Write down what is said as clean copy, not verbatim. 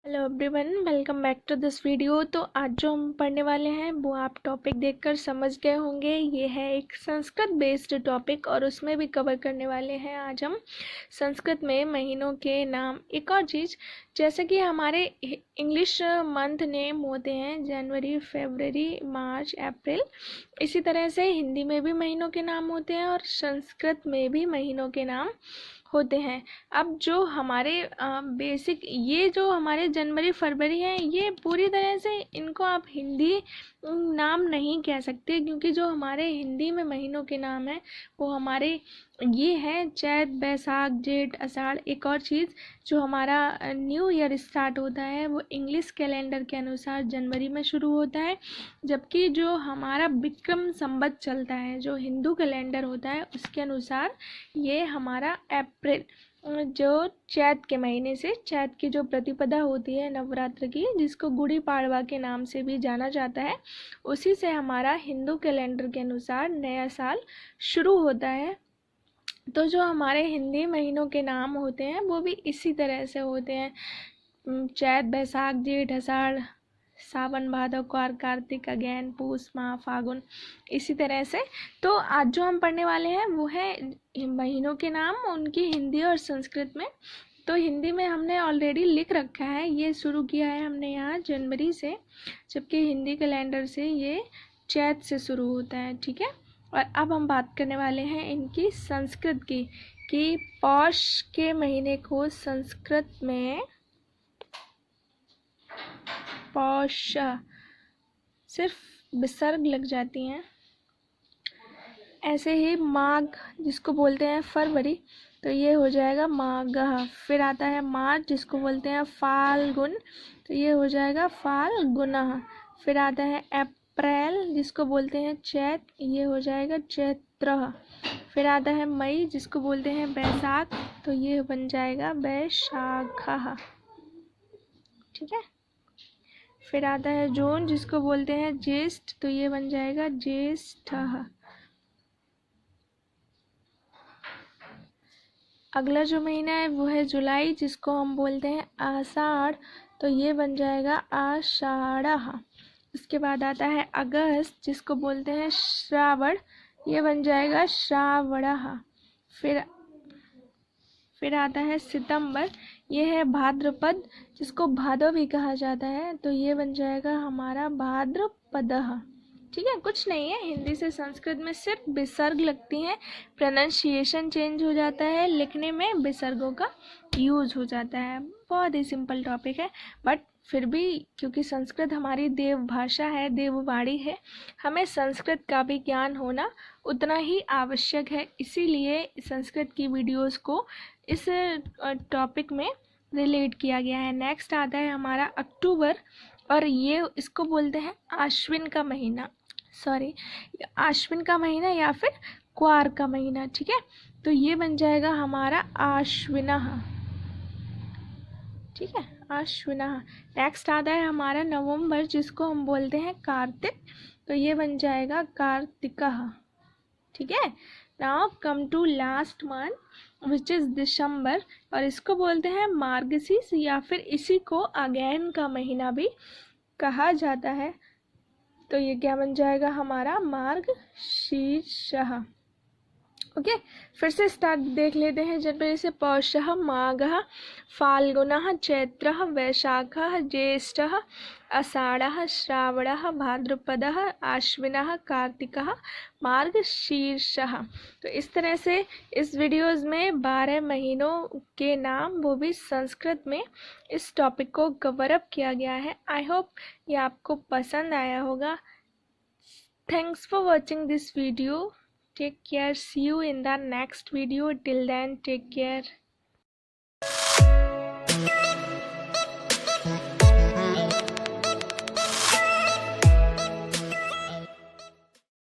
Hello everyone, welcome back to this video. तो आज जो हम पढ़ने वाले हैं वो आप टॉपिक देखकर समझ गए होंगे। ये है एक संस्कृत बेस्ड टॉपिक और उसमें भी कवर करने वाले हैं आज हम संस्कृत में महीनों के नाम। एक और चीज़, जैसे कि हमारे इंग्लिश मंथ नेम होते हैं जनवरी, फरवरी, मार्च, अप्रैल, इसी तरह से हिंदी में भी महीनों के नाम होते हैं और संस्कृत में भी महीनों के नाम होते हैं। अब जो हमारे बेसिक ये जो हमारे जनवरी फरवरी हैं, ये पूरी तरह से इनको आप हिंदी नाम नहीं कह सकते, क्योंकि जो हमारे हिंदी में महीनों के नाम हैं वो हमारे ये हैं चैत, बैसाख, जेठ, आषाढ़। एक और चीज़, जो हमारा न्यू ईयर स्टार्ट होता है वो इंग्लिश कैलेंडर के अनुसार जनवरी में शुरू होता है, जबकि जो हमारा विक्रम संवत चलता है, जो हिंदू कैलेंडर होता है, उसके अनुसार ये हमारा अप्रैल, जो चैत के महीने से, चैत की जो प्रतिपदा होती है नवरात्र की, जिसको गुड़ी पाड़वा के नाम से भी जाना जाता है, उसी से हमारा हिंदू कैलेंडर के अनुसार नया साल शुरू होता है। तो जो हमारे हिंदी महीनों के नाम होते हैं वो भी इसी तरह से होते हैं, चैत, बैसाख, जेठ, आषाढ़, सावन, भादव, क्वार, कार्तिक, अगैन, पूस, माह, फागुन, इसी तरह से। तो आज जो हम पढ़ने वाले हैं वो है महीनों के नाम, उनकी हिंदी और संस्कृत में। तो हिंदी में हमने ऑलरेडी लिख रखा है, ये शुरू किया है हमने यहाँ जनवरी से, जबकि हिंदी कैलेंडर से ये चैत से शुरू होता है। ठीक है, और अब हम बात करने वाले हैं इनकी संस्कृत की, कि पौष के महीने को संस्कृत में पौष सिर्फ विसर्ग लग जाती हैं। ऐसे ही माघ, जिसको बोलते हैं फरवरी, तो ये हो जाएगा माघ। फिर आता है मार्च, जिसको बोलते हैं फाल्गुन, तो ये हो जाएगा फाल्गुनः। फिर आता है अप्रैल, जिसको बोलते हैं चैत, ये हो जाएगा चैत्रः। फिर आता है मई, जिसको बोलते हैं बैसाख, तो ये बन जाएगा बैशाखः। ठीक है। फिर आता है जून, जिसको बोलते हैं ज्येष्ठ, तो ये बन जाएगा ज्येष्ठः। अगला जो महीना है वो है जुलाई, जिसको हम बोलते हैं आषाढ़, तो ये बन जाएगा आषाढ़ः। उसके बाद आता है अगस्त, जिसको बोलते हैं श्रावण, ये बन जाएगा श्रावणः। फिर आता है सितंबर, ये है भाद्रपद, जिसको भादव भी कहा जाता है, तो ये बन जाएगा हमारा भाद्रपदः। ठीक है, कुछ नहीं है, हिंदी से संस्कृत में सिर्फ विसर्ग लगती हैं, प्रोनाउंसिएशन चेंज हो जाता है, लिखने में विसर्गों का यूज हो जाता है। बहुत ही सिंपल टॉपिक है, बट फिर भी क्योंकि संस्कृत हमारी देव भाषा है, देववाणी है, हमें संस्कृत का भी ज्ञान होना उतना ही आवश्यक है, इसीलिए संस्कृत की वीडियोस को इस टॉपिक में रिलेट किया गया है। नेक्स्ट आता है हमारा अक्टूबर, और ये इसको बोलते हैं आश्विन का महीना, आश्विन का महीना या फिर क्वार का महीना। ठीक है, तो ये बन जाएगा हमारा आश्विनः। ठीक है, आश्विनः। नेक्स्ट आता है हमारा नवंबर, जिसको हम बोलते हैं कार्तिक, तो ये बन जाएगा कार्तिकः। ठीक है, now come to last month which is December, और इसको बोलते हैं मार्गशीर्ष, या फिर इसी को अगैन का महीना भी कहा जाता है, तो ये क्या बन जाएगा हमारा मार्गशीर्षः। ओके, फिर से स्टार्ट देख लेते हैं जनवरी से। पौषः, माघः, फाल्गुनः, चैत्रः, वैशाखः, ज्येष्ठः, आषाढ़ः, श्रावणः, भाद्रपदः, आश्विनः, कार्तिकः, मार्गशीर्षः। तो इस तरह से इस वीडियोस में 12 महीनों के नाम, वो भी संस्कृत में, इस टॉपिक को कवर अप किया गया है। आई होप ये आपको पसंद आया होगा। Thanks for watching this video. Take care. See you in the next video. Till then, take care.